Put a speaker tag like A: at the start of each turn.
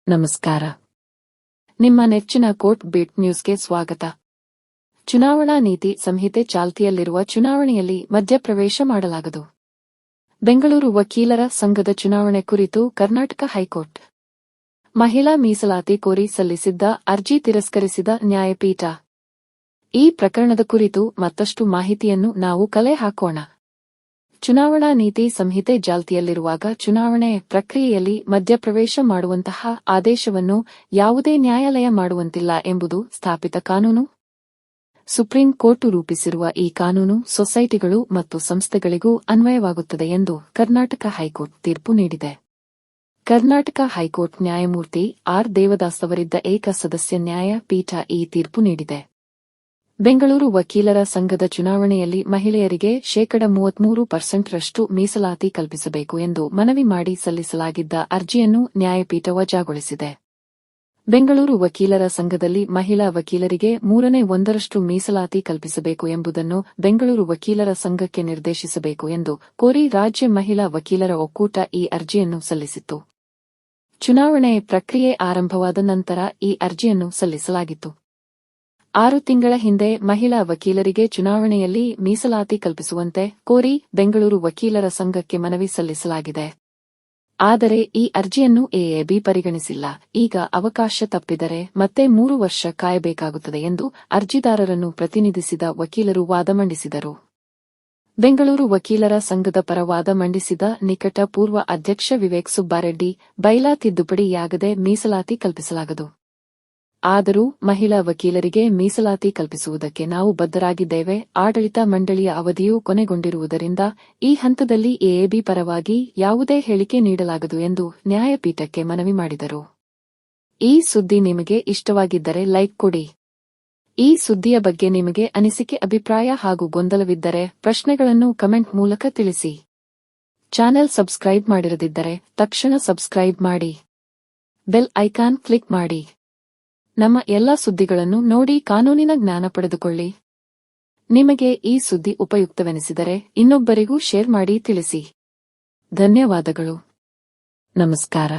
A: ನಮಸ್ಕಾರ. ನಿಮ್ಮ ನೆಚ್ಚಿನ ಕೋರ್ಟ್ ಬೀಟ್ ನ್ಯೂಸ್ಗೆ ಸ್ವಾಗತ. ಚುನಾವಣಾ ನೀತಿ ಸಂಹಿತೆ ಚಾಲ್ತಿಯಲ್ಲಿರುವ ಚುನಾವಣೆಯಲ್ಲಿ ಮಧ್ಯಪ್ರವೇಶ ಮಾಡಲಾಗದು. ಬೆಂಗಳೂರು ವಕೀಲರ ಸಂಘದ ಚುನಾವಣೆ ಕುರಿತು ಕರ್ನಾಟಕ ಹೈಕೋರ್ಟ್ ಮಹಿಳಾ ಮೀಸಲಾತಿ ಕೋರಿ ಸಲ್ಲಿಸಿದ್ದ ಅರ್ಜಿ ತಿರಸ್ಕರಿಸಿದ ನ್ಯಾಯಪೀಠ. ಈ ಪ್ರಕರಣದ ಕುರಿತು ಮತ್ತಷ್ಟು ಮಾಹಿತಿಯನ್ನು ನಾವು ಕಲೆ ಹಾಕೋಣ. ಚುನಾವಣಾ ನೀತಿ ಸಂಹಿತೆ ಜಾಲ್ತಿಯಲ್ಲಿರುವಾಗ ಚುನಾವಣೆ ಪ್ರಕ್ರಿಯೆಯಲ್ಲಿ ಮಧ್ಯಪ್ರವೇಶ ಮಾಡುವಂತಹ ಆದೇಶವನ್ನು ಯಾವುದೇ ನ್ಯಾಯಾಲಯ ಮಾಡುವಂತಿಲ್ಲ ಎಂಬುದು ಸ್ಥಾಪಿತ ಕಾನೂನು. ಸುಪ್ರೀಂ ಕೋರ್ಟ್ ರೂಪಿಸಿರುವ ಈ ಕಾನೂನು ಸೊಸೈಟಿಗಳು ಮತ್ತು ಸಂಸ್ಥೆಗಳಿಗೂ ಅನ್ವಯವಾಗುತ್ತದೆ ಎಂದು ಕರ್ನಾಟಕ ಹೈಕೋರ್ಟ್ ತೀರ್ಪು ನೀಡಿದೆ. ಕರ್ನಾಟಕ ಹೈಕೋರ್ಟ್ ನ್ಯಾಯಮೂರ್ತಿ ಆರ್ ದೇವದಾಸ್ ಅವರಿದ್ದ ಏಕಸದಸ್ಯ ನ್ಯಾಯಪೀಠ ಈ ತೀರ್ಪು ನೀಡಿದೆ. ಬೆಂಗಳೂರು ವಕೀಲರ ಸಂಘದ ಚುನಾವಣೆಯಲ್ಲಿ ಮಹಿಳೆಯರಿಗೆ 33% ಮೀಸಲಾತಿ ಕಲ್ಪಿಸಬೇಕು ಎಂದು ಮನವಿ ಮಾಡಿ ಸಲ್ಲಿಸಲಾಗಿದ್ದ ಅರ್ಜಿಯನ್ನು ನ್ಯಾಯಪೀಠ ವಜಾಗೊಳಿಸಿದೆ. ಬೆಂಗಳೂರು ವಕೀಲರ ಸಂಘದಲ್ಲಿ ಮಹಿಳಾ ವಕೀಲರಿಗೆ 1/3 ಮೀಸಲಾತಿ ಕಲ್ಪಿಸಬೇಕು ಎಂಬುದನ್ನು ಬೆಂಗಳೂರು ವಕೀಲರ ಸಂಘಕ್ಕೆ ನಿರ್ದೇಶಿಸಬೇಕು ಎಂದು ಕೋರಿ ರಾಜ್ಯ ಮಹಿಳಾ ವಕೀಲರ ಒಕ್ಕೂಟ ಈ ಅರ್ಜಿಯನ್ನು ಸಲ್ಲಿಸಿತ್ತು. ಚುನಾವಣೆ ಪ್ರಕ್ರಿಯೆ ಆರಂಭವಾದ ನಂತರ ಈ ಅರ್ಜಿಯನ್ನು ಸಲ್ಲಿಸಲಾಗಿತ್ತು. 6 ತಿಂಗಳ ಹಿಂದೆ ಮಹಿಳಾ ವಕೀಲರಿಗೆ ಚುನಾವಣೆಯಲ್ಲಿ ಮೀಸಲಾತಿ ಕಲ್ಪಿಸುವಂತೆ ಕೋರಿ ಬೆಂಗಳೂರು ವಕೀಲರ ಸಂಘಕ್ಕೆ ಮನವಿ ಸಲ್ಲಿಸಲಾಗಿದೆ. ಆದರೆ ಈ ಅರ್ಜಿಯನ್ನು ಎಎಬಿ ಪರಿಗಣಿಸಿಲ್ಲ. ಈಗ ಅವಕಾಶ ತಪ್ಪಿದರೆ ಮತ್ತೆ 3 ವರ್ಷ ಕಾಯಬೇಕಾಗುತ್ತದೆ ಎಂದು ಅರ್ಜಿದಾರರನ್ನು ಪ್ರತಿನಿಧಿಸಿದ ವಕೀಲರು ವಾದ ಮಂಡಿಸಿದರು. ಬೆಂಗಳೂರು ವಕೀಲರ ಸಂಘದ ಪರ ವಾದ ಮಂಡಿಸಿದ ನಿಕಟ ಪೂರ್ವ ಅಧ್ಯಕ್ಷ ವಿವೇಕ್ ಸುಬ್ಬಾರೆಡ್ಡಿ, ಬೈಲಾ ತಿದ್ದುಪಡಿಯಾಗದೆ ಮೀಸಲಾತಿ ಕಲ್ಪಿಸಲಾಗದು. ಆದರೂ ಮಹಿಳಾ ವಕೀಲರಿಗೆ ಮೀಸಲಾತಿ ಕಲ್ಪಿಸುವುದಕ್ಕೆ ನಾವು ಬದ್ಧರಾಗಿದ್ದೇವೆ. ಆಡಳಿತ ಮಂಡಳಿಯ ಅವಧಿಯೂ ಕೊನೆಗೊಂಡಿರುವುದರಿಂದ ಈ ಹಂತದಲ್ಲಿ ಎಎಬಿ ಪರವಾಗಿ ಯಾವುದೇ ಹೇಳಿಕೆ ನೀಡಲಾಗದು ಎಂದು ನ್ಯಾಯಪೀಠಕ್ಕೆ ಮನವಿ ಮಾಡಿದರು. ಈ ಸುದ್ದಿ ನಿಮಗೆ ಇಷ್ಟವಾಗಿದ್ದರೆ ಲೈಕ್ ಕೊಡಿ. ಈ ಸುದ್ದಿಯ ಬಗ್ಗೆ ನಿಮಗೆ ಅನಿಸಿಕೆ, ಅಭಿಪ್ರಾಯ ಹಾಗೂ ಗೊಂದಲವಿದ್ದರೆ ಪ್ರಶ್ನೆಗಳನ್ನು ಕಮೆಂಟ್ ಮೂಲಕ ತಿಳಿಸಿ. ಚಾನೆಲ್ ಸಬ್ಸ್ಕ್ರೈಬ್ ಮಾಡಿರದಿದ್ದರೆ ತಕ್ಷಣ ಸಬ್ಸ್ಕ್ರೈಬ್ ಮಾಡಿ. ಬೆಲ್ ಐಕಾನ್ ಕ್ಲಿಕ್ ಮಾಡಿ. ನಮ್ಮ ಎಲ್ಲಾ ಸುದ್ದಿಗಳನ್ನು ನೋಡಿ ಕಾನೂನಿನ ಜ್ಞಾನ ಪಡೆದುಕೊಳ್ಳಿ. ನಿಮಗೆ ಈ ಸುದ್ದಿ ಉಪಯುಕ್ತವೆನಿಸಿದರೆ ಇನ್ನೊಬ್ಬರಿಗೂ ಶೇರ್ ಮಾಡಿ ತಿಳಿಸಿ. ಧನ್ಯವಾದಗಳು. ನಮಸ್ಕಾರ.